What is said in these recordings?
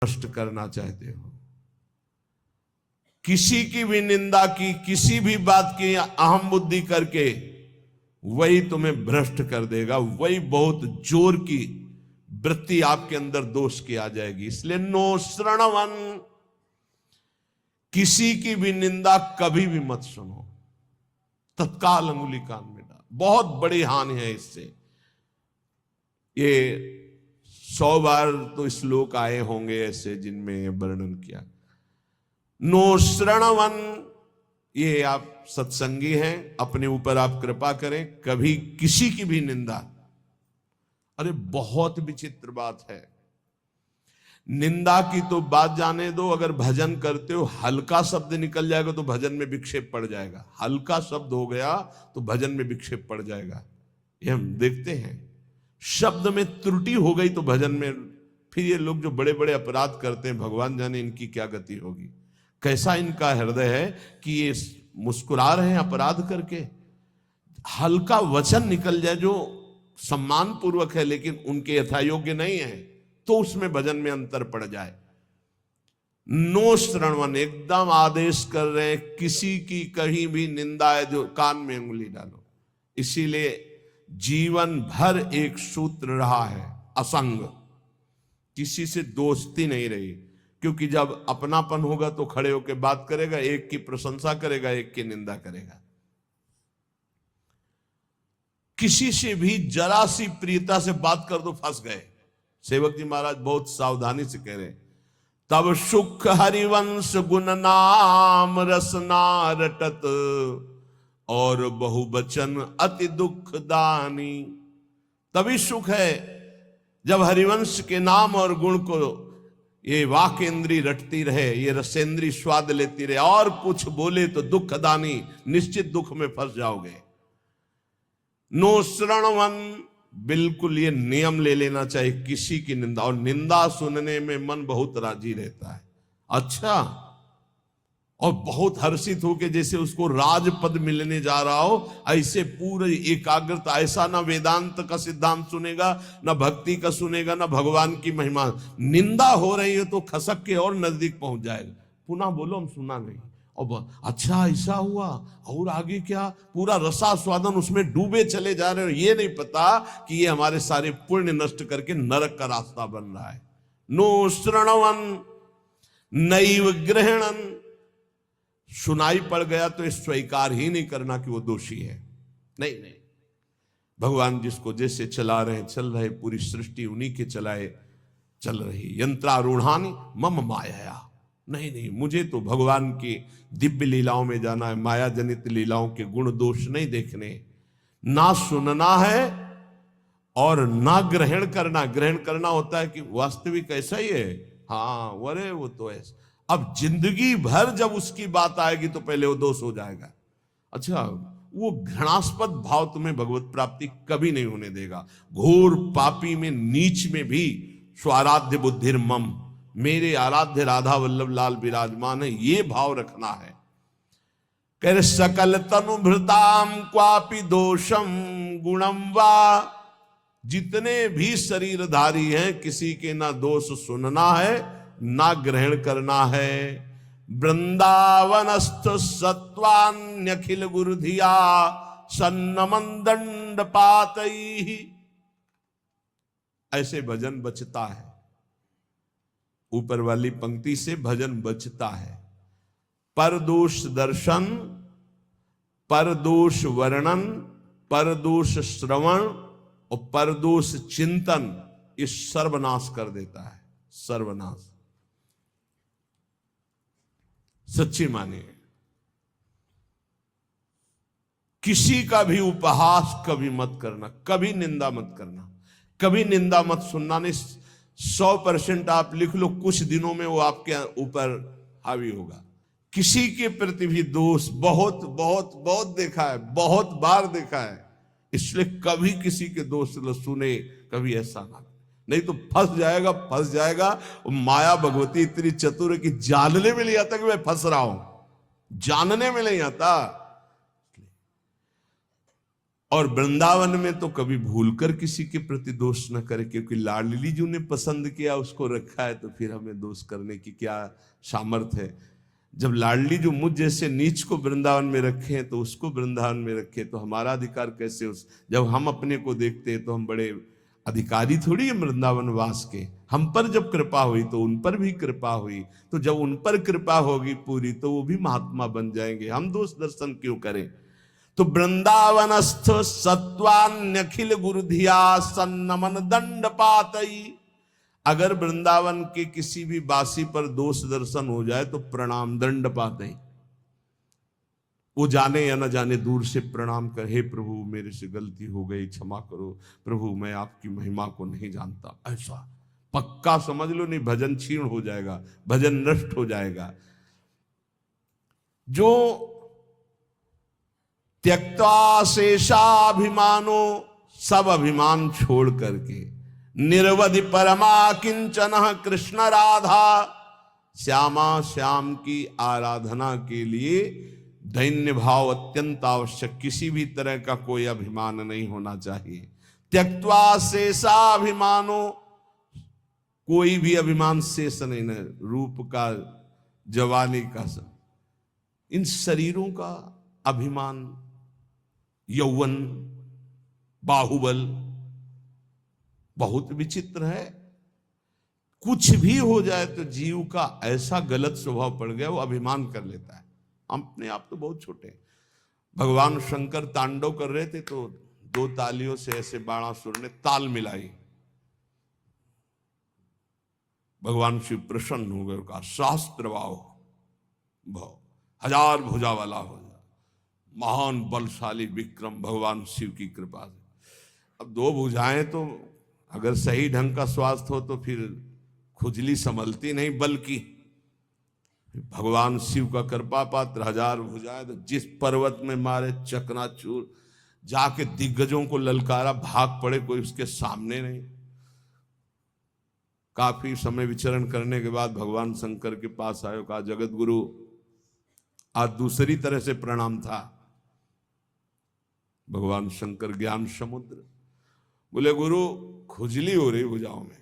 नष्ट करना चाहते हो। किसी की भी निंदा की, किसी भी बात की अहम बुद्धि करके वही तुम्हें भ्रष्ट कर देगा, वही बहुत जोर की वृत्ति आपके अंदर दोष की आ जाएगी। इसलिए नो श्रणवन, किसी की भी निंदा कभी भी मत सुनो, तत्काल अंगुली कान में डाल। बहुत बड़ी हानि है इससे। ये 100 बार तो श्लोक आए होंगे ऐसे जिनमें ये वर्णन किया। नो श्रणवन, ये आप सत्संगी हैं, अपने ऊपर आप कृपा करें, कभी किसी की भी निंदा। अरे बहुत विचित्र बात है, निंदा की तो बात जाने दो, अगर भजन करते हो हल्का शब्द निकल जाएगा तो भजन में विक्षेप पड़ जाएगा। हल्का शब्द हो गया तो भजन में विक्षेप पड़ जाएगा। ये हम देखते हैं, शब्द में त्रुटि हो गई तो भजन में, फिर ये लोग जो बड़े बड़े अपराध करते हैं, भगवान जाने इनकी क्या गति होगी। कैसा इनका हृदय है कि ये मुस्कुरा रहे हैं अपराध करके। हल्का वचन निकल जाए जो सम्मान पूर्वक है लेकिन उनके यथायोग्य नहीं है, तो उसमें भजन में अंतर पड़ जाए। नो श्रणवन, एकदम आदेश कर रहे हैं, किसी की कहीं भी निंदा है जो कान में उंगली डालो। इसीलिए जीवन भर एक सूत्र रहा है, असंग, किसी से दोस्ती नहीं रही। क्योंकि जब अपनापन होगा तो खड़े होकर बात करेगा, एक की प्रशंसा करेगा, एक की निंदा करेगा। किसी से भी जरा सी प्रियता से बात कर दो, फंस गए। सेवक जी महाराज बहुत सावधानी से कह रहे हैं, तब सुख हरिवंश गुण नाम रसना रटत, और बहुवचन अति दुख दानी। तभी सुख है जब हरिवंश के नाम और गुण को ये वाक इंद्री रटती रहे, ये रसेंद्री स्वाद लेती रहे, और कुछ बोले तो दुख दानी, निश्चित दुख में फंस जाओगे। नो श्रणवन, बिल्कुल ये नियम ले लेना चाहिए किसी की निंदा। और निंदा सुनने में मन बहुत राजी रहता है, अच्छा, और बहुत हर्षित होके जैसे उसको राजपद मिलने जा रहा हो, ऐसे पूरे एकाग्रता। ऐसा ना वेदांत का सिद्धांत सुनेगा, ना भक्ति का सुनेगा, ना भगवान की महिमा। निंदा हो रही है तो खसक के और नजदीक पहुंच जाएगा, पुनः बोलो हम सुना नहीं, और अच्छा ऐसा हुआ, और आगे क्या, पूरा रसास्वादन उसमें डूबे चले जा रहे हो। ये नहीं पता कि ये हमारे सारे पुण्य नष्ट करके नरक का रास्ता बन रहा है। नो श्रणवन नैव ग्रहणन, सुनाई पड़ गया तो स्वीकार ही नहीं करना कि वो दोषी है। नहीं नहीं, भगवान जिसको जैसे चला रहे चल रहे, पूरी सृष्टि उन्हीं के चलाए चल रही। यंत्रारूढ़ानी मम माया, नहीं नहीं, मुझे तो भगवान की दिव्य लीलाओं में जाना है, माया जनित लीलाओं के गुण दोष नहीं देखने। ना सुनना है और ना ग्रहण करना। ग्रहण करना होता है कि वास्तविक ऐसा ही है, हाँ अरे वो तो ऐसा। अब जिंदगी भर जब उसकी बात आएगी तो पहले वो दोष हो जाएगा। अच्छा, वो घृणास्पद भाव तुम्हें भगवत प्राप्ति कभी नहीं होने देगा। घोर पापी में, नीच में भी स्वाराध्य बुद्धिर मम, मेरे आराध्य राधा वल्लभ लाल विराजमान है, ये भाव रखना है। कह रहे सकल तनुभृताम क्वापि दोषम गुणम वा, जितने भी शरीरधारी हैं किसी के ना दोष सुनना है ना ग्रहण करना है। वृंदावनस्थ सत्वान्यखिल गुरुधिया सन्नमन दंड पातई, ऐसे भजन बचता है। ऊपर वाली पंक्ति से भजन बचता है। परदोष दर्शन, परदोष वर्णन, परदोष श्रवण और परदोष चिंतन, ये सर्वनाश कर देता है, सर्वनाश। सच्ची मानिए, किसी का भी उपहास कभी मत करना, कभी निंदा मत करना, कभी निंदा मत सुनना। नहीं, 100% आप लिख लो, कुछ दिनों में वो आपके ऊपर हावी होगा। किसी के प्रति भी दोष बहुत बहुत बहुत देखा है, बहुत बार देखा है। इसलिए कभी किसी के दोष सुने, कभी ऐसा ना, नहीं तो फंस जाएगा, फंस जाएगा। माया भगवती इतनी चतुर है कि जानने में नहीं आता कि मैं फंस रहा हूं, जानने में नहीं आता। और वृंदावन में तो कभी भूलकर किसी के प्रति दोष न करे, क्योंकि लाडली जी ने पसंद किया, उसको रखा है, तो फिर हमें दोष करने की क्या सामर्थ्य है। जब लाडली जो मुझ जैसे नीच को वृंदावन में रखे हैं, तो उसको वृंदावन में रखे, तो हमारा अधिकार कैसे जब हम अपने को देखते हैं तो हम बड़े अधिकारी थोड़ी है वृंदावन वास के। हम पर जब कृपा हुई तो उन पर भी कृपा हुई, तो जब उन पर कृपा होगी पूरी तो वो भी महात्मा बन जाएंगे, हम दोष दर्शन क्यों करें। तो वृंदावनस्थ सत्वान्यखिल गुरुधिया सन्नमन दंड पातई। अगर वृंदावन के किसी भी वासी पर दोष दर्शन हो जाए तो प्रणाम दंड पातई। वो जाने या न जाने दूर से प्रणाम कर, हे प्रभु मेरे से गलती हो गई, क्षमा करो प्रभु, मैं आपकी महिमा को नहीं जानता। ऐसा पक्का समझ लो, नहीं भजन क्षीण हो जाएगा, भजन नष्ट हो जाएगा। जो त्यक्त्वा शेषाभिमानो, सब अभिमान छोड़ करके निरवधि परमा किंचन कृष्ण राधा, श्यामा श्याम की आराधना के लिए दैन्य भाव अत्यंत आवश्यक, किसी भी तरह का कोई अभिमान नहीं होना चाहिए। त्यक्त्वा शेषाभिमानो, कोई भी अभिमान शेष नहीं है, रूप का, जवानी का, इन शरीरों का अभिमान, यौवन, बाहुबल बहुत विचित्र है। कुछ भी हो जाए तो जीव का ऐसा गलत स्वभाव पड़ गया, वो अभिमान कर लेता है। अपने आप तो बहुत छोटे हैं। भगवान शंकर तांडव कर रहे थे तो दो तालियों से ऐसे बाणासुर ने ताल मिलाई, भगवान शिव प्रसन्न हो गए, कहा शास्त्रवाह भाव, हजार भुजा वाला हो जा, महान बलशाली विक्रम भगवान शिव की कृपा से। अब दो भुजाएं तो अगर सही ढंग का स्वास्थ्य हो तो फिर खुजली संभलती नहीं, बल्कि भगवान शिव का कृपा पात्र, हजार भुजाएं, तो जिस पर्वत में मारे चकनाचूर, जाके दिग्गजों को ललकारा, भाग पड़े, कोई उसके सामने नहीं। काफी समय विचरण करने के बाद भगवान शंकर के पास आए, कहा जगत गुरु, आज दूसरी तरह से प्रणाम था। भगवान शंकर ज्ञान समुद्र, बोले गुरु खुजली हो रही भुजाओं में।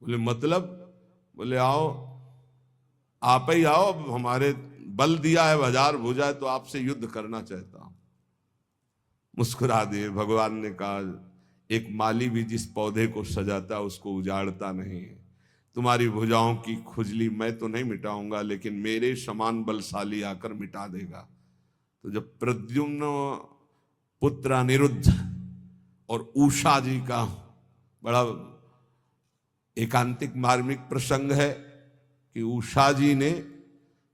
बोले मतलब? बोले आओ, आप ही आओ, हमारे बल दिया है, हजार भुजा है, तो आपसे युद्ध करना चाहता हूं। मुस्कुरा दिए। भगवान ने कहा एक माली भी जिस पौधे को सजाता उसको उजाड़ता नहीं है, तुम्हारी भुजाओं की खुजली मैं तो नहीं मिटाऊंगा, लेकिन मेरे समान बलशाली आकर मिटा देगा। तो जब प्रद्युम्न पुत्र अनिरुद्ध और उषा जी का बड़ा एकांतिक मार्मिक प्रसंग है कि उषा जी ने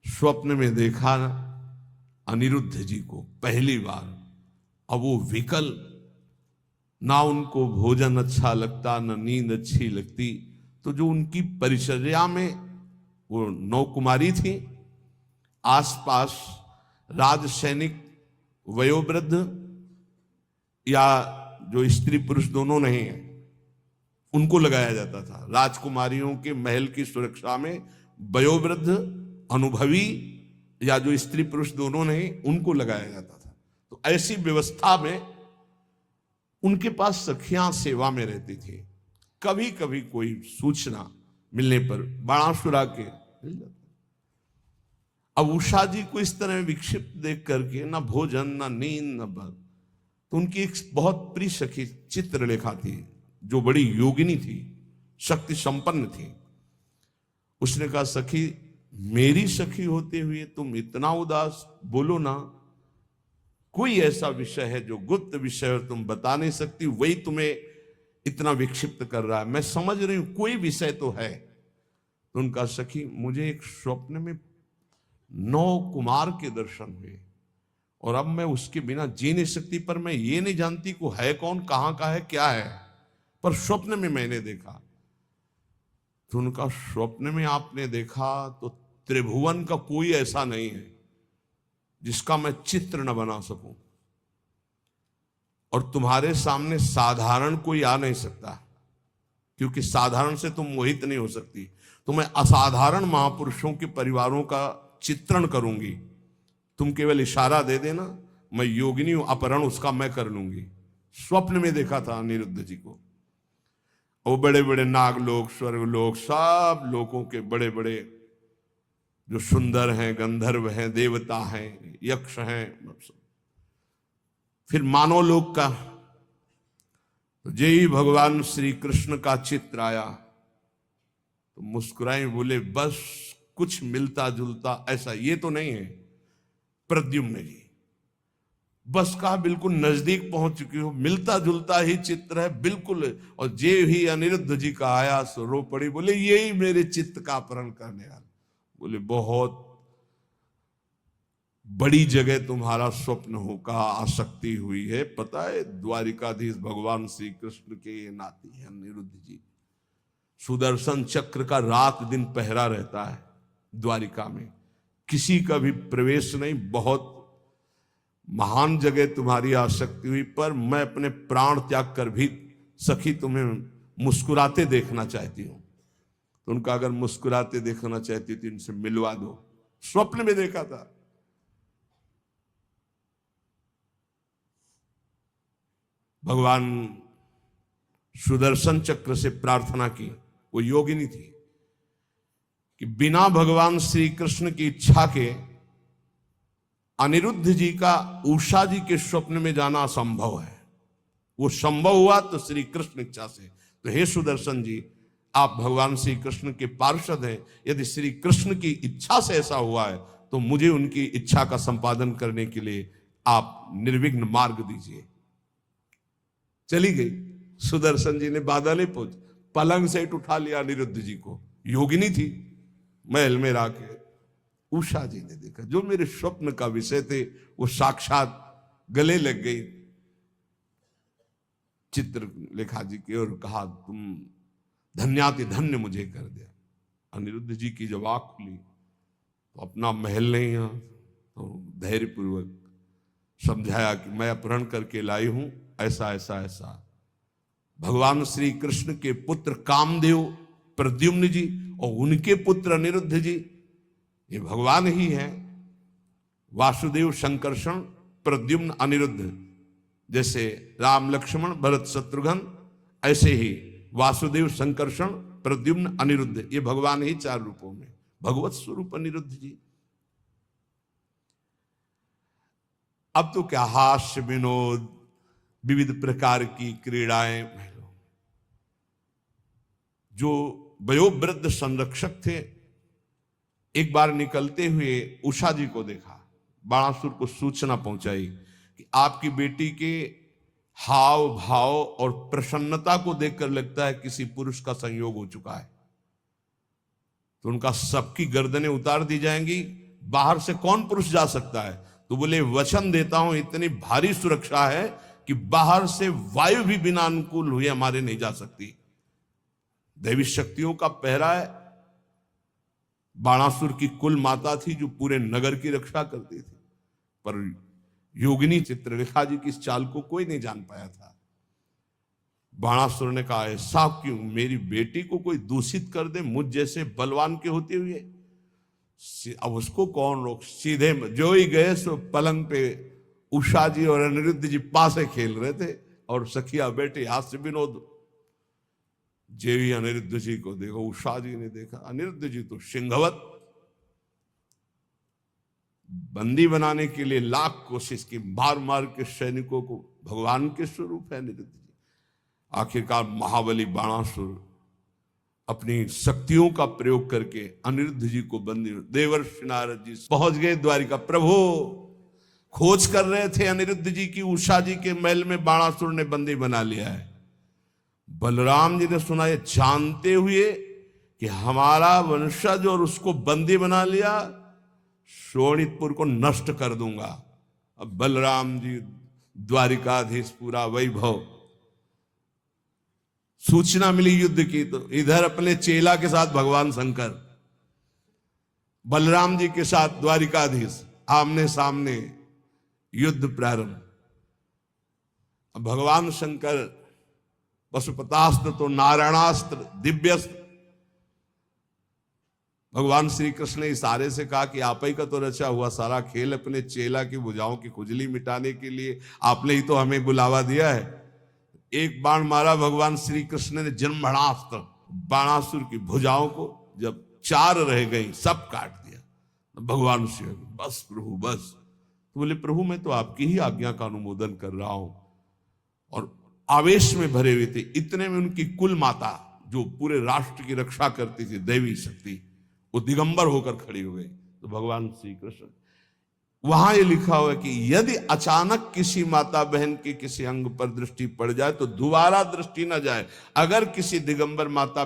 स्वप्न में देखा अनिरुद्ध जी को पहली बार। अब वो विकल, ना उनको भोजन अच्छा लगता, ना नींद अच्छी लगती, तो जो उनकी परिचर्या में वो 9 कुमारी थी, आसपास राज सैनिक वयोवृद्ध या जो स्त्री पुरुष दोनों नहीं है उनको लगाया जाता था। राजकुमारियों के महल की सुरक्षा में वयोवृद्ध, अनुभवी या जो स्त्री पुरुष दोनों नहीं उनको लगाया जाता था। तो ऐसी व्यवस्था में उनके पास सखियां सेवा में रहती थी। कभी कभी कोई सूचना मिलने पर बाणासुरा के मिल जाता। अब उषा जी को इस तरह विक्षिप्त देख करके ना भोजन, ना नींद, ना बल, तो उनकी एक बहुत प्रिय सखी चित्रलेखा थी, जो बड़ी योगिनी थी, शक्ति संपन्न थी। उसने कहा सखी, मेरी सखी होते हुए तुम इतना उदास, बोलो ना, कोई ऐसा विषय है जो गुप्त विषय और तुम बता नहीं सकती, वही तुम्हें इतना विक्षिप्त कर रहा है। मैं समझ रही हूं कोई विषय तो है। तो उनका सखी, मुझे एक स्वप्न में 9 कुमार के दर्शन हुए और अब मैं उसके बिना जी नहीं सकती, पर मैं ये नहीं जानती को है कौन, कहां का है, क्या है, पर स्वप्न में मैंने देखा। तो उनका स्वप्न में आपने देखा तो त्रिभुवन का कोई ऐसा नहीं है जिसका मैं चित्र न बना सकूं, और तुम्हारे सामने साधारण कोई आ नहीं सकता, क्योंकि साधारण से तुम मोहित नहीं हो सकती। तो मैं असाधारण महापुरुषों के परिवारों का चित्रण करूंगी, तुम केवल इशारा दे देना, मैं योगिनी हूं, अपहरण उसका मैं कर लूंगी। स्वप्न में देखा था अनिरुद्ध जी को। वो बड़े बड़े नागलोक, स्वर्गलोक, सब लोगों के बड़े बड़े जो सुंदर हैं, गंधर्व हैं, देवता हैं, यक्ष हैं, फिर मानव लोक का। तो जय भगवान श्री कृष्ण का चित्र आया तो मुस्कुराए, बोले बस कुछ मिलता जुलता ऐसा ये तो नहीं है प्रद्युम्न जी, बस कहा बिल्कुल नजदीक पहुंच चुकी हो, मिलता जुलता ही चित्र है बिल्कुल। और जे ही अनिरुद्ध जी का आया सो रो पड़ी, बोले यही मेरे चित्त का अपहरण करने वाला। बोले बहुत बड़ी जगह तुम्हारा स्वप्न होगा, आसक्ति हुई है, पता है द्वारिकाधीश भगवान श्री कृष्ण के ये नाती है अनिरुद्ध जी। सुदर्शन चक्र का रात दिन पहरा रहता है द्वारिका में, किसी का भी प्रवेश नहीं। बहुत महान जगह तुम्हारी आसक्ति हुई, पर मैं अपने प्राण त्याग कर भी सखी तुम्हें मुस्कुराते देखना चाहती हूं। तो उनका अगर मुस्कुराते देखना चाहती तो इनसे मिलवा दो। स्वप्न में देखा था। भगवान सुदर्शन चक्र से प्रार्थना की, वो योगिनी थी, कि बिना भगवान श्री कृष्ण की इच्छा के अनिरुद्ध जी का उषा जी के स्वप्न में जाना असंभव है। वो संभव हुआ तो श्री कृष्ण इच्छा से। तो हे सुदर्शन जी, आप भगवान श्री कृष्ण के पार्षद हैं, यदि श्री कृष्ण की इच्छा से ऐसा हुआ है तो मुझे उनकी इच्छा का संपादन करने के लिए आप निर्विघ्न मार्ग दीजिए। चली गई। सुदर्शन जी ने बाधा नहीं पहुंच, पलंग से उठा लिया अनिरुद्ध जी को। योगिनी थी, महल में राके उषा जी ने देखा, जो मेरे स्वप्न का विषय थे वो साक्षात गले लग गई चित्रलेखा जी की, और कहा तुम धन्याति धन्य मुझे कर दिया। अनिरुद्ध जी की जब आंख खुली तो अपना महल नहीं है, तो धैर्यपूर्वक समझाया कि मैं अपहरण करके लाई हूं, ऐसा ऐसा ऐसा। भगवान श्री कृष्ण के पुत्र कामदेव प्रद्युम्न जी और उनके पुत्र अनिरुद्ध जी, ये भगवान ही हैं। वासुदेव संकर्षण प्रद्युम्न अनिरुद्ध, जैसे राम लक्ष्मण भरत शत्रुघ्न, ऐसे ही वासुदेव संकर्षण प्रद्युम्न अनिरुद्ध, ये भगवान ही चार रूपों में, भगवत स्वरूप अनिरुद्ध जी। अब तो क्या हास्य विनोद, विविध प्रकार की क्रीड़ाएं। जो वयोवृद्ध संरक्षक थे, एक बार निकलते हुए उषा जी को देखा, बाणासुर को सूचना पहुंचाई कि आपकी बेटी के हाव भाव और प्रसन्नता को देखकर लगता है किसी पुरुष का संयोग हो चुका है, तो उनका सबकी गर्दनें उतार दी जाएंगी, बाहर से कौन पुरुष जा सकता है। तो बोले वचन देता हूं, इतनी भारी सुरक्षा है कि बाहर से वायु भी बिना अनुकूल हुए हमारे नहीं जा सकती। दैवी शक्तियों का पहरा है। बाणासुर की कुल माता थी जो पूरे नगर की रक्षा करती थी, पर योगिनी चित्रलेखा जी की इस चाल को कोई नहीं जान पाया था। बाणासुर ने कहा ऐसा क्यों, मेरी बेटी को कोई दूषित कर दे मुझ जैसे बलवान के होते हुए, अब उसको कौन रोक। सीधे जो ही गए सो पलंग पे उषा जी और अनिरुद्ध जी पासे खेल रहे थे और सखिया बेटे हास्य विनोद। जेवी अनिरुद्ध जी को देखो, उषा जी ने देखा, अनिरुद्ध जी तो सिंहवत, बंदी बनाने के लिए लाख कोशिश की, मार मार के सैनिकों को। भगवान के स्वरूप है अनिरुद्ध जी। आखिरकार महाबली बाणासुर अपनी शक्तियों का प्रयोग करके अनिरुद्ध जी को बंदी, देवर्षि नारद जी पहुंच गए द्वारिका। प्रभु खोज कर रहे थे अनिरुद्ध जी की, उषा जी के महल में बाणासुर ने बंदी बना लिया है। बलराम जी ने सुना, ये जानते हुए कि हमारा वंशज और उसको बंदी बना लिया, शोणितपुर को नष्ट कर दूंगा। अब बलराम जी द्वारिकाधीश, पूरा वैभव। सूचना मिली युद्ध की, तो इधर अपने चेला के साथ भगवान शंकर, बलराम जी के साथ द्वारिकाधीश, आमने सामने युद्ध प्रारंभ। अब भगवान शंकर पशुपतास्त्र तो नारायणास्त्र, दिव्यस्त्र, भगवान श्री कृष्ण ने इशारे से कहा कि आप ही का तो रचा हुआ सारा खेल अपने चेला की भुजाओं की खुजली मिटाने के लिए आपने ही तो हमें बुलावा दिया है। एक बाण मारा भगवान श्री कृष्ण ने जन्मणास्त्र, बाणासुर की भुजाओं को जब 4 रह गई सब काट दिया। भगवान श्री बस प्रभु बस। तो बोले प्रभु मैं तो आपकी ही आज्ञा का अनुमोदन कर रहा हूं। और आवेश में भरे हुए थे। इतने में उनकी कुल माता जो पूरे राष्ट्र की रक्षा करती थी, देवी शक्ति, वो दिगंबर होकर खड़ी हो गई। तो भगवान श्री कृष्ण, वहां ये लिखा हुआ है कि यदि अचानक किसी माता बहन के किसी अंग पर दृष्टि पड़ जाए तो दोबारा दृष्टि न जाए। अगर किसी दिगंबर माता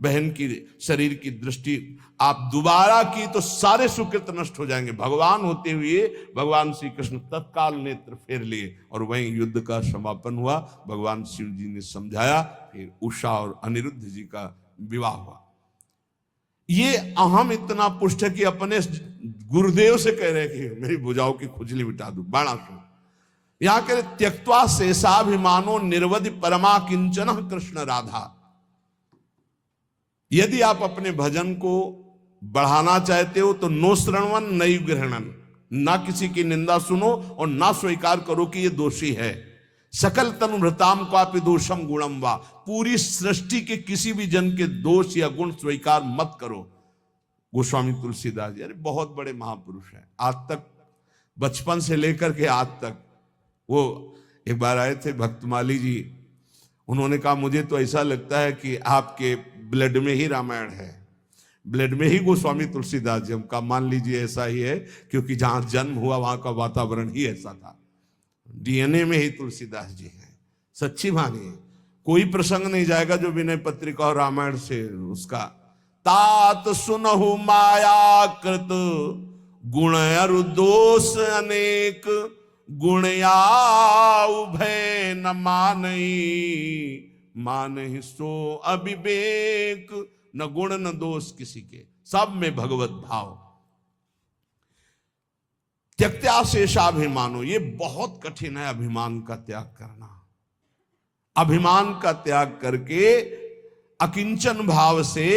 बहन की शरीर की दृष्टि आप दोबारा की तो सारे सुकृत नष्ट हो जाएंगे। भगवान होते हुए भगवान श्री कृष्ण तत्काल नेत्र फेर लिए और वहीं युद्ध का समापन हुआ। भगवान शिव जी ने समझाया, फिर उषा और अनिरुद्ध जी का विवाह हुआ। ये अहम इतना पुष्ट है कि अपने गुरुदेव से कह रहे कि मेरी भुजाओं की खुजली मिटा दो, बाणासुर। यहां कह रहे त्यक्त्वा शेषाभिमानो निर्वधि परमा किंचन कृष्ण राधा। यदि आप अपने भजन को बढ़ाना चाहते हो तो नो श्रवण नई ग्रहणन, ना किसी की निंदा सुनो और ना स्वीकार करो कि ये दोषी है। सकल तनुभृताम कापि दोषम गुणम वा, पूरी सृष्टि के किसी भी जन के दोष या गुण स्वीकार मत करो। गोस्वामी तुलसीदास जी, अरे बहुत बड़े महापुरुष हैं। आज तक बचपन से लेकर के आज तक, वो एक बार आए थे भक्तमाली जी, उन्होंने कहा मुझे तो ऐसा लगता है कि आपके ब्लड में ही रामायण है, ब्लड में ही गोस्वामी तुलसीदास जी। हम कहा मान लीजिए ऐसा ही है, क्योंकि जहां जन्म हुआ वहां का वातावरण ही ऐसा था। डीएनए में ही तुलसीदास जी हैं। सच्ची मानिए, कोई प्रसंग नहीं जाएगा जो विनय पत्रिका और रामायण से उसका। तात सुनहु माया कृत गुण अरु दोष अनेक, गुण याउ भय न मानई, मानहि सो अविवेक। न गुण न दोष किसी के, सब में भगवत भाव। त्यक्त्या शेषाभिमानो, ये बहुत कठिन है अभिमान का त्याग करना। अभिमान का त्याग करके अकिंचन भाव से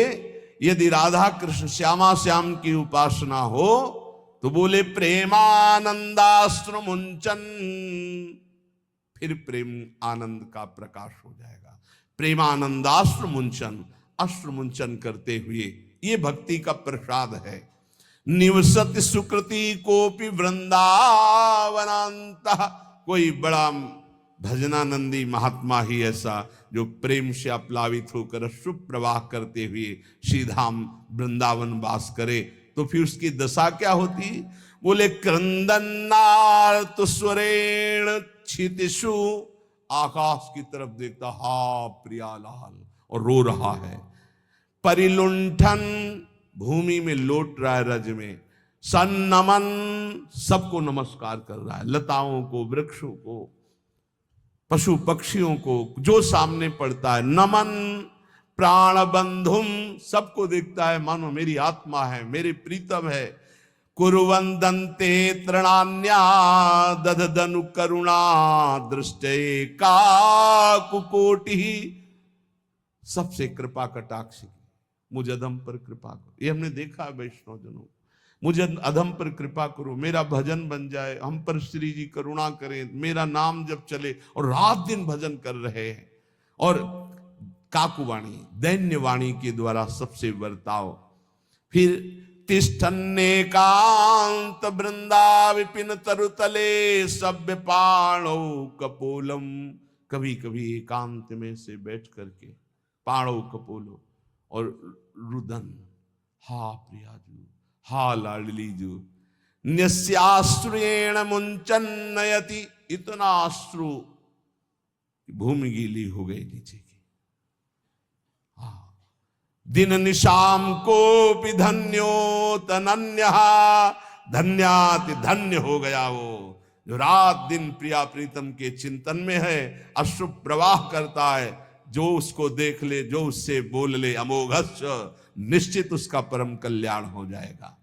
यदि राधा कृष्ण श्यामा श्याम की उपासना हो तो बोले प्रेमानंदाश्रु मुंचन, फिर प्रेम आनंद का प्रकाश हो जाएगा। प्रेमानंदाश्रु मुंचन, अश्रु मुंचन करते हुए, ये भक्ति का प्रसाद है। निवसति सुकृति कोपि वृंदावनांत, कोई बड़ा भजनानंदी महात्मा ही ऐसा जो प्रेम से अप्लावित होकर शुभ प्रवाह करते हुए श्रीधाम वृंदावन वास करे, तो फिर उसकी दशा क्या होती? बोले क्रंदनार्त स्वरेण क्षितिषु, आकाश की तरफ देखता, हा प्रियालाल, और रो रहा है। परिलुंठन, भूमि में लौट रहा है रज में। सन्नमन, सबको नमस्कार कर रहा है, लताओं को, वृक्षों को, पशु पक्षियों को, जो सामने पड़ता है। नमन प्राण बंधुम, सबको देखता है मानो मेरी आत्मा है, मेरे प्रीतम है। कुरुवंदन्ते तृणान्या दधदनु करुणा दृष्टे काकुकोटि, सबसे कृपा कटाक्ष, मुझ अधम पर कृपा करो। ये हमने देखा है वैष्णव जनों, मुझे अधम पर कृपा करो, मेरा भजन बन जाए, हम पर श्री जी करुणा करें, मेरा नाम जब चले। और रात दिन भजन कर रहे हैं। और काकुवाणी, दैन्य वाणी के द्वारा सबसे बर्ताव। फिर तिष्ठन्नेकांत वृंदा विपिन तरुतले सभ्य पाणो कपोलम, कभी कभी एकांत में से बैठ करके पाणो कपोलो और रुदन, हा प्रियाजू, हा लाडलीजू, न्यस्याश्रुएण मुंचन नयति, इतना अश्रु भूमि गीली हो गई नीचे की। दिन निशाम कोपि धन्यो तनन्यः, धन्याति धन्य हो गया वो जो रात दिन प्रिया प्रीतम के चिंतन में है, अश्रु प्रवाह करता है। जो उसको देख ले, जो उससे बोल ले, अमोघस्य, निश्चित उसका परम कल्याण हो जाएगा।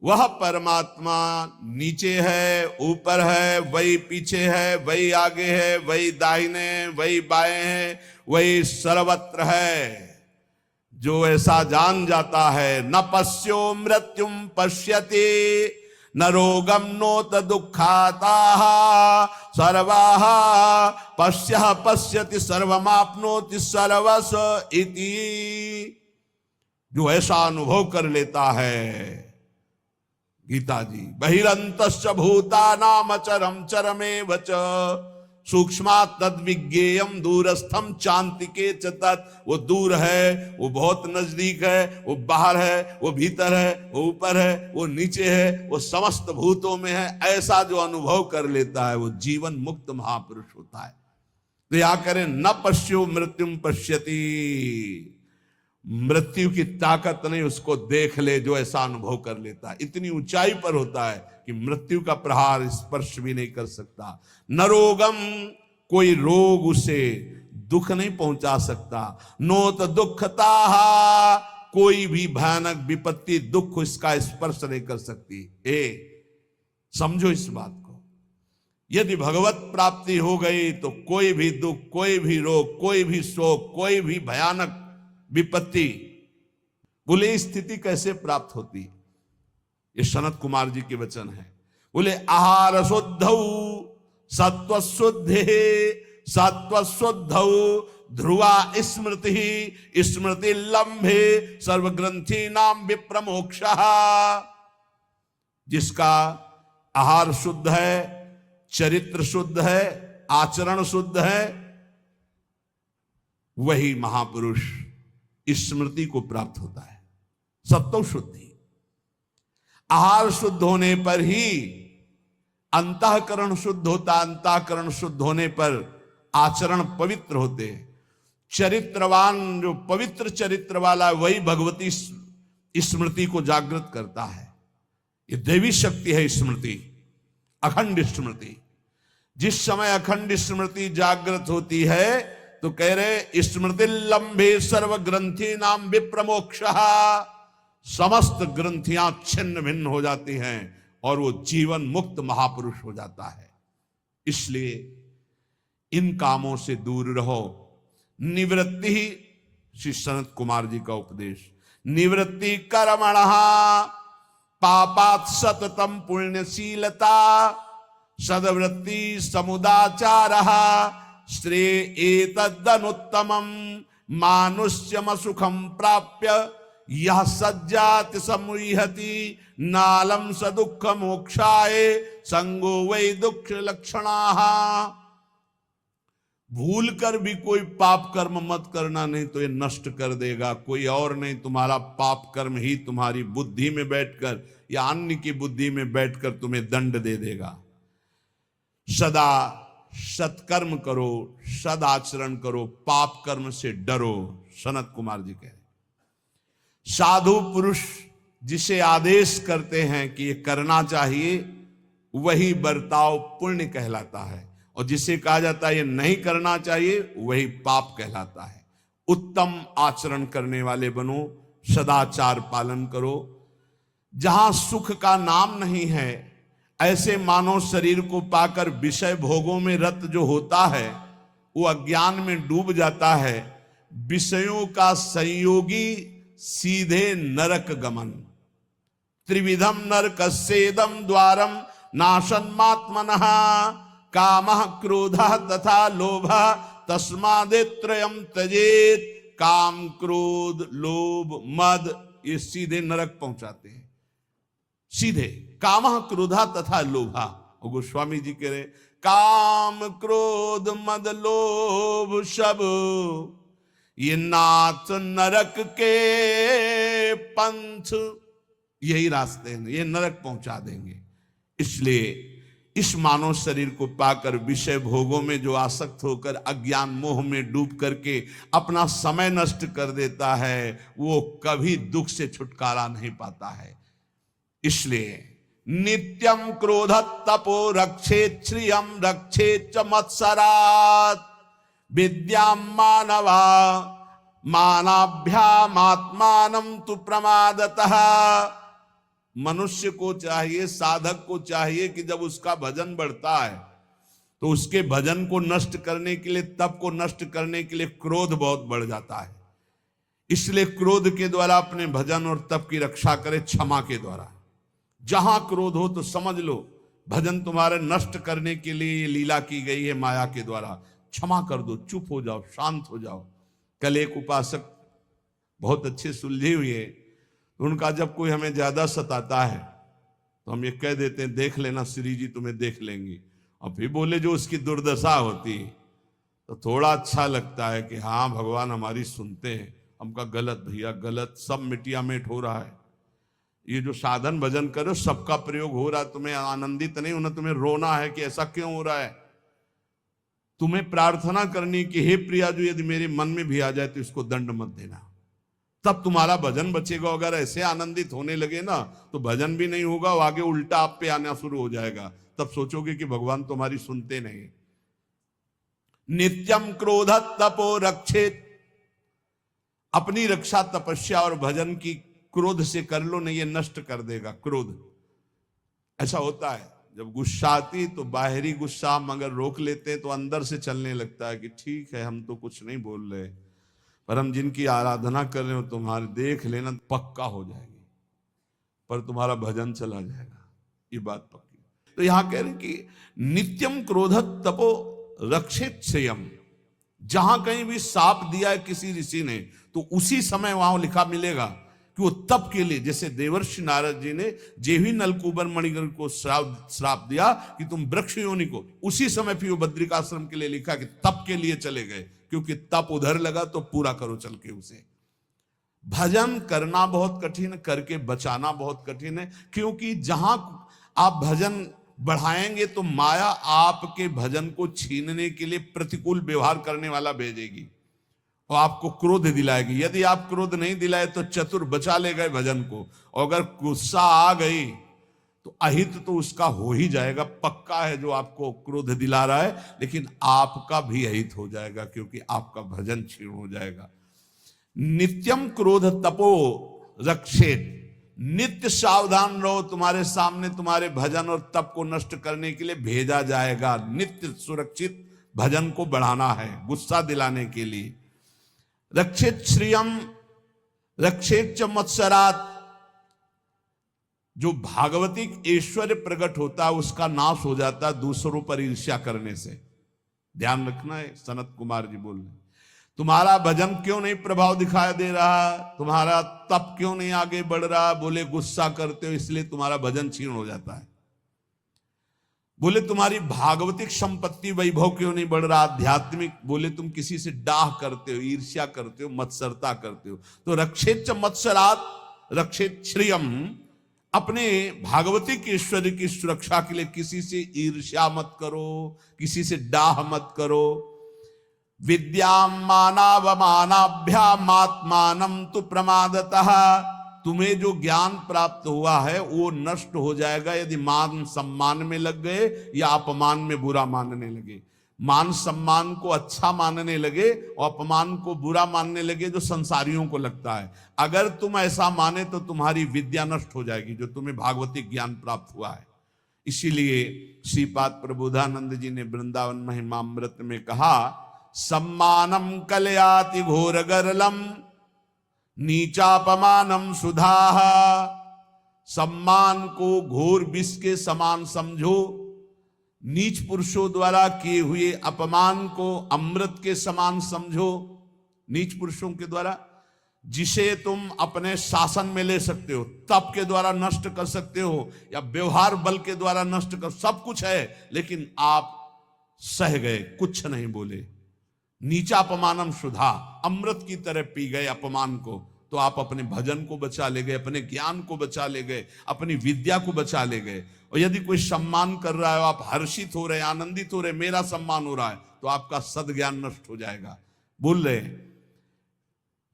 वह परमात्मा नीचे है, ऊपर है, वही पीछे है, वही आगे है, वही दाहिने, वही बाएं है, वही सर्वत्र है। जो ऐसा जान जाता है, न पश्यो मृत्युम पश्यति न रोगम नोत दुखाता सर्वाः पश्यः पश्यति सर्वमाप्नोति सर्वस इति। जो ऐसा अनुभव कर लेता है, गीता जी, बहिरंतश्च भूतानाम अचरम चरमेव च सूक्ष्मात् तद्विज्ञेयम दूरस्थम चान्तिके च तत्। वो दूर है, वो बहुत नजदीक है, वो बाहर है, वो भीतर है, वो ऊपर है, वो नीचे है, वो समस्त भूतों में है। ऐसा जो अनुभव कर लेता है वो जीवन मुक्त महापुरुष होता है। तो या करें, न पश्यो मृत्युम पश्यति, मृत्यु की ताकत नहीं उसको देख ले जो ऐसा अनुभव कर लेता है। इतनी ऊंचाई पर होता है कि मृत्यु का प्रहार स्पर्श भी नहीं कर सकता। न रोगम, कोई रोग उसे दुख नहीं पहुंचा सकता। नोत दुखता, कोई भी भयानक विपत्ति दुख इसका स्पर्श नहीं कर सकती। समझो इस बात को। यदि भगवत प्राप्ति हो गई तो कोई भी दुख, कोई भी रोग, कोई भी शोक, कोई भी भयानक विपत्ति, बोले स्थिति कैसे प्राप्त होती? ये सनत कुमार जी के वचन है। बोले आहार शुद्धौ सत्व शुद्धे सत्व शुद्धौ ध्रुवा स्मृति स्मृति लंबे सर्वग्रंथि नाम विप्रमोक्षः। जिसका आहार शुद्ध है, चरित्र शुद्ध है, आचरण शुद्ध है, वही महापुरुष स्मृति को प्राप्त होता है। सत्व शुद्धि, आहार शुद्ध होने पर ही अंतःकरण शुद्ध होता, अंतःकरण शुद्ध होने पर आचरण पवित्र होते। चरित्रवान, जो पवित्र चरित्र वाला, वही भगवती स्मृति को जागृत करता है। ये देवी शक्ति है स्मृति, अखंड स्मृति। जिस समय अखंड स्मृति जागृत होती है तो कह रहे स्मृति लंबे सर्व ग्रंथि नाम विप्रमोक्षः। समस्त ग्रंथियां छिन्न भिन्न हो जाती हैं और वो जीवन मुक्त महापुरुष हो जाता है। इसलिए इन कामों से दूर रहो। निवृत्ति, श्री सनत कुमार जी का उपदेश, निवृत्ति कर्मणः पापात् सततम पुण्यशीलता सदवृत्ति समुदाचारः श्रेय एतदनुत्तमं मानुष्यम सुखम प्राप्य यह सज्जाति समुह्यति नालम स दुख मोक्षाय संगो वै दुख लक्षणाः। भूल कर भी कोई पाप कर्म मत करना, नहीं तो ये नष्ट कर देगा। कोई और नहीं, तुम्हारा पाप कर्म ही तुम्हारी बुद्धि में बैठकर या अन्य की बुद्धि में बैठकर तुम्हें दंड दे देगा। सदा सत्कर्म करो, सदाचरण करो, पाप कर्म से डरो। सनत कुमार जी कह रहे, साधु पुरुष जिसे आदेश करते हैं कि ये करना चाहिए, वही बर्ताव पुण्य कहलाता है, और जिसे कहा जाता है ये नहीं करना चाहिए, वही पाप कहलाता है। उत्तम आचरण करने वाले बनो, सदाचार पालन करो। जहां सुख का नाम नहीं है, ऐसे मानव शरीर को पाकर विषय भोगों में रत जो होता है वो अज्ञान में डूब जाता है। विषयों का संयोगी सीधे नरक गमन। त्रिविधम नरकस्येदं द्वारम नाशन्मात्मनः कामः क्रोधः तथा लोभः तस्मादेत्रयम् त्यजेत्। काम, क्रोध, लोभ, मद, ये सीधे नरक पहुंचाते हैं। सीधे कामः क्रोधा तथा लोभा। और गोस्वामी जी कह रहे काम क्रोध मद लोभ सब ये नाथ नरक के पंथ। यही रास्ते हैं, ये नरक पहुंचा देंगे। इसलिए इस मानव शरीर को पाकर विषय भोगों में जो आसक्त होकर अज्ञान मोह में डूब करके अपना समय नष्ट कर देता है, वो कभी दुख से छुटकारा नहीं पाता है। इसलिए नित्यम क्रोध तपो रक्षेत् श्रियम रक्षेत् च मत्सरात् विद्यां मानवा मानाभ्यामात्मानं तु प्रमादतः। मनुष्य को चाहिए, साधक को चाहिए कि जब उसका भजन बढ़ता है तो उसके भजन को नष्ट करने के लिए, तप को नष्ट करने के लिए क्रोध बहुत बढ़ जाता है। इसलिए क्रोध के द्वारा अपने भजन और तप की रक्षा करे क्षमा के द्वारा। जहां क्रोध हो तो समझ लो भजन तुम्हारे नष्ट करने के लिए ये लीला की गई है माया के द्वारा। क्षमा कर दो, चुप हो जाओ, शांत हो जाओ। कल एक उपासक बहुत अच्छे सुलझे हुए, उनका जब कोई हमें ज्यादा सताता है तो हम ये कह देते हैं देख लेना श्री जी तुम्हें देख लेंगी, और फिर बोले जो उसकी दुर्दशा होती तो थोड़ा अच्छा लगता है कि हाँ भगवान हमारी सुनते हैं। हमका गलत भैया गलत, सब मिटिया मेट हो रहा है। ये जो साधन भजन करो सबका प्रयोग हो रहा है, तुम्हें आनंदित नहीं होना, तुम्हें रोना है कि ऐसा क्यों हो रहा है। तुम्हें प्रार्थना करनी कि हे प्रिया जो यदि मेरे मन में भी आ जाए तो इसको दंड मत देना, तब तुम्हारा भजन बचेगा। अगर ऐसे आनंदित होने लगे ना तो भजन भी नहीं होगा, आगे उल्टा आप पे आना शुरू हो जाएगा। तब सोचोगे कि भगवान तुम्हारी सुनते नहीं। नित्यम क्रोध तपो रक्षेत, अपनी रक्षा तपस्या और भजन की क्रोध से कर लो, नहीं ये नष्ट कर देगा क्रोध। ऐसा होता है जब गुस्सा आती तो बाहरी गुस्सा हम अगर रोक लेते तो अंदर से चलने लगता है कि ठीक है हम तो कुछ नहीं बोल रहे, पर हम जिनकी आराधना कर रहे हो तुम्हारे देख लेना पक्का हो जाएगी, पर तुम्हारा भजन चला जाएगा, ये बात पक्की। तो यहां कह रहे कि नित्यम क्रोध तपो रक्षित संयम। जहां कहीं भी साप दिया है किसी ऋषि ने तो उसी समय वहां लिखा मिलेगा कि वो तप के लिए, जैसे देवर्षि नारद जी ने जेवी नलकूबर मणिग्रह को श्राप दिया कि तुम वृक्ष योनि को, उसी समय फिर वो बद्रिकाश्रम के लिए लिखा कि तप के लिए चले गए, क्योंकि तप उधर लगा तो पूरा करो चल के उसे। भजन करना बहुत कठिन, करके बचाना बहुत कठिन है, क्योंकि जहां आप भजन बढ़ाएंगे तो माया आपके भजन को छीनने के लिए प्रतिकूल व्यवहार करने वाला भेजेगी और आपको क्रोध दिलाएगी। यदि आप क्रोध नहीं दिलाए तो चतुर बचा ले गए भजन को, और अगर गुस्सा आ गई तो अहित तो उसका हो ही जाएगा, पक्का है जो आपको क्रोध दिला रहा है, लेकिन आपका भी अहित हो जाएगा क्योंकि आपका भजन क्षीण हो जाएगा। नित्यम क्रोध तपो रक्षेत, नित्य सावधान रहो, तुम्हारे सामने तुम्हारे भजन और तप को नष्ट करने के लिए भेजा जाएगा। नित्य सुरक्षित भजन को बढ़ाना है गुस्सा दिलाने के लिए। रक्षित श्रियम रक्षित च मत्सरात, जो भागवतिक ऐश्वर्य प्रकट होता है उसका नाश हो जाता है दूसरों पर ईर्ष्या करने से। ध्यान रखना है। सनत कुमार जी बोल रहे तुम्हारा भजन क्यों नहीं प्रभाव दिखाई दे रहा, तुम्हारा तप क्यों नहीं आगे बढ़ रहा, बोले गुस्सा करते हो इसलिए तुम्हारा भजन क्षीण हो जाता है। बोले तुम्हारी भागवतिक संपत्ति वैभव क्यों नहीं बढ़ रहा, आध्यात्मिक, बोले तुम किसी से डाह करते हो, ईर्ष्या करते हो, मत्सरता करते हो। तो रक्षेत च मत्सरात रक्षेत श्रियम, अपने भागवतिक ऐश्वर्य की सुरक्षा के लिए किसी से ईर्ष्या मत करो, किसी से डाह मत करो। विद्याम मानावमानाभ्याम आत्मानं तु प्रमादतः, तुम्हें जो ज्ञान प्राप्त हुआ है वो नष्ट हो जाएगा यदि मान सम्मान में लग गए या अपमान में बुरा मानने लगे। मान सम्मान को अच्छा मानने लगे और अपमान को बुरा मानने लगे जो संसारियों को लगता है। अगर तुम ऐसा माने तो तुम्हारी विद्या नष्ट हो जाएगी जो तुम्हें भागवतिक ज्ञान प्राप्त हुआ है। इसीलिए श्रीपाद प्रबोधानंद जी ने वृंदावन महिमामृत में कहा, सम्मानम कलयाति घोर गरलम नीचापमानम सुधाः, सम्मान को घोर विष के समान समझो, नीच पुरुषों द्वारा किए हुए अपमान को अमृत के समान समझो। नीच पुरुषों के द्वारा जिसे तुम अपने शासन में ले सकते हो, तप के द्वारा नष्ट कर सकते हो या व्यवहार बल के द्वारा नष्ट कर, सब कुछ है, लेकिन आप सह गए, कुछ नहीं बोले। नीचा अपमानम सुधा, अमृत की तरह पी गए अपमान को, तो आप अपने भजन को बचा ले गए, अपने ज्ञान को बचा ले गए, अपनी विद्या को बचा ले गए। और यदि कोई सम्मान कर रहा है, आप हर्षित हो रहे, आनंदित हो रहे, मेरा सम्मान हो रहा है, तो आपका सद्ज्ञान नष्ट हो जाएगा। बोल रहे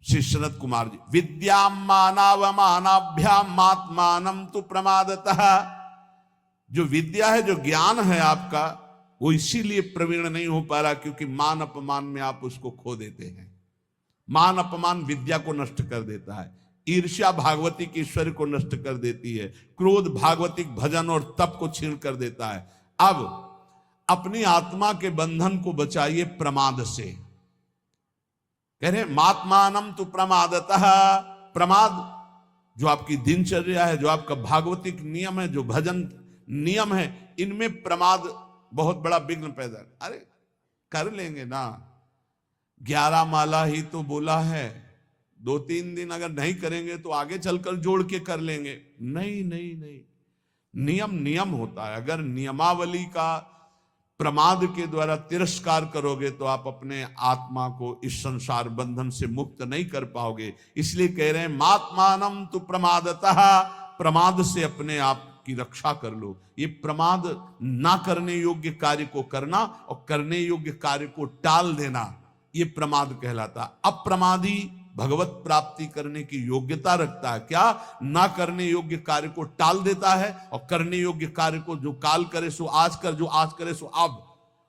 श्री सनत कुमार जी, विद्या मानावमानाभ्याम आत्मानं तु प्रमादतः, जो विद्या है, जो ज्ञान है आपका, वो इसीलिए प्रवीण नहीं हो पा रहा क्योंकि मान अपमान में आप उसको खो देते हैं। मान अपमान विद्या को नष्ट कर देता है, ईर्ष्या भागवतिक ईश्वर को नष्ट कर देती है, क्रोध भागवतिक भजन और तप को छीन कर देता है। अब अपनी आत्मा के बंधन को बचाइए प्रमाद से। कह रहे मात्मानम तु प्रमादतः, प्रमाद जो आपकी दिनचर्या है, जो आपका भागवतिक नियम है, जो भजन नियम है, इनमें प्रमाद बहुत बड़ा विघ्न पैदा। अरे कर लेंगे ना, 11 माला ही तो बोला है, 2-3 दिन अगर नहीं करेंगे तो आगे चलकर जोड़ के कर लेंगे। नहीं नहीं नहीं, नियम नियम होता है। अगर नियमावली का प्रमाद के द्वारा तिरस्कार करोगे तो आप अपने आत्मा को इस संसार बंधन से मुक्त नहीं कर पाओगे। इसलिए कह रहे हैं मात्मानम तु प्रमादतः, प्रमाद से अपने आप की रक्षा कर लो। ये प्रमाद ना करने योग्य कार्य को करना और करने योग्य कार्य को टाल देना, ये प्रमाद कहलाता। अप्रमादी भगवत प्राप्ति करने की योग्यता रखता है। क्या? ना करने योग्य कार्य को टाल देता है और करने योग्य कार्य को जो काल करे सो आज कर, जो आज करे सो अब,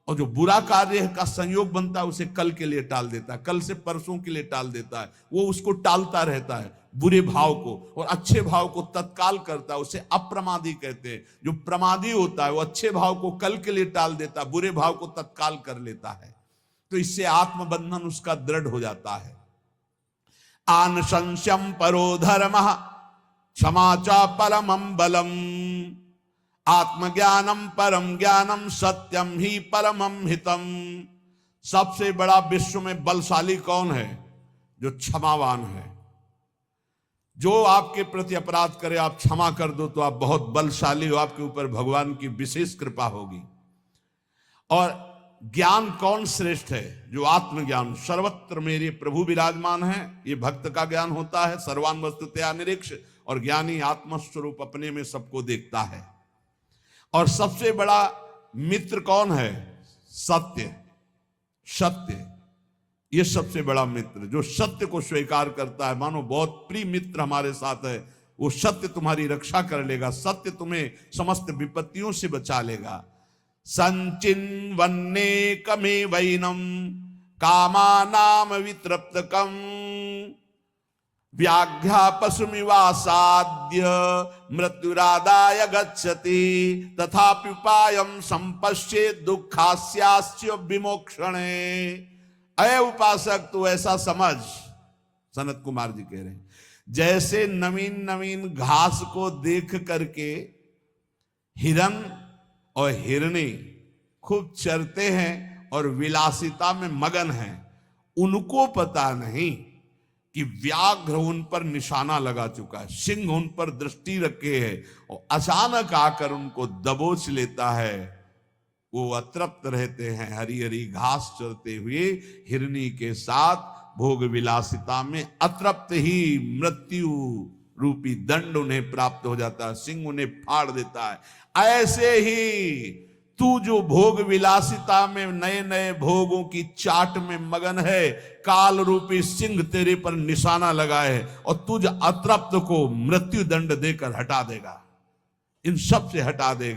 और जो बुरा कार्य का संयोग बनता है उसे कल के लिए टाल देता है, कल से परसों के लिए टाल देता है। वो उसको टालता रहता है बुरे भाव को, और अच्छे भाव को तत्काल करता है, उसे अप्रमादी कहते हैं। जो प्रमादी होता है वो अच्छे भाव को कल के लिए टाल देता है, बुरे भाव को तत्काल कर लेता है। तो इससे आत्मबंधन उसका दृढ़ हो जाता है। आनशंस्यम परो धर्मः क्षमा च परमं बलम, आत्मज्ञानम परम ज्ञानम सत्यम ही परमं हितम। सबसे बड़ा विश्व में बलशाली कौन है? जो क्षमावान है। जो आपके प्रति अपराध करे आप क्षमा कर दो तो आप बहुत बलशाली हो, आपके ऊपर भगवान की विशेष कृपा होगी। और ज्ञान कौन श्रेष्ठ है? जो आत्मज्ञान, सर्वत्र मेरे प्रभु विराजमान है, ये भक्त का ज्ञान होता है। सर्वान वस्तुतया निरीक्ष, और ज्ञानी आत्मस्वरूप अपने में सबको देखता है। और सबसे बड़ा मित्र कौन है? सत्य। सत्य ये सबसे बड़ा मित्र, जो सत्य को स्वीकार करता है। मानो बहुत प्रिय मित्र हमारे साथ है, वो सत्य तुम्हारी रक्षा कर लेगा, सत्य तुम्हें समस्त विपत्तियों से बचा लेगा। संचिन्वन्ने कमे वैनम कामानाम वितृप्तकम व्याघ्या पशुमिवासाद्य मृत्युरादाय गच्छति तथापि उपायं संपश्येत् दुःखास्यास्य विमोक्षणे। अय उपासक तू ऐसा समझ, सनत कुमार जी कह रहे हैं, जैसे नवीन नवीन घास को देख करके हिरन और हिरनी खूब चरते हैं और विलासिता में मगन हैं, उनको पता नहीं कि व्याघ्र उन पर निशाना लगा चुका है, सिंह उन पर दृष्टि रखे है और अचानक आकर उनको दबोच लेता है। वो अतृप्त रहते हैं, हरी हरी घास चरते हुए हिरनी के साथ भोग विलासिता में अतृप्त ही मृत्यु रूपी दंड उन्हें प्राप्त हो जाता है, सिंह उन्हें फाड़ देता है। ऐसे ही तू जो भोग विलासिता में नए नए भोगों की चाट में मगन है, काल रूपी सिंह तेरे पर निशाना लगाए और तुझ अतृप्त को मृत्यु दंड देकर हटा देगा, इन सब से हटा देगा।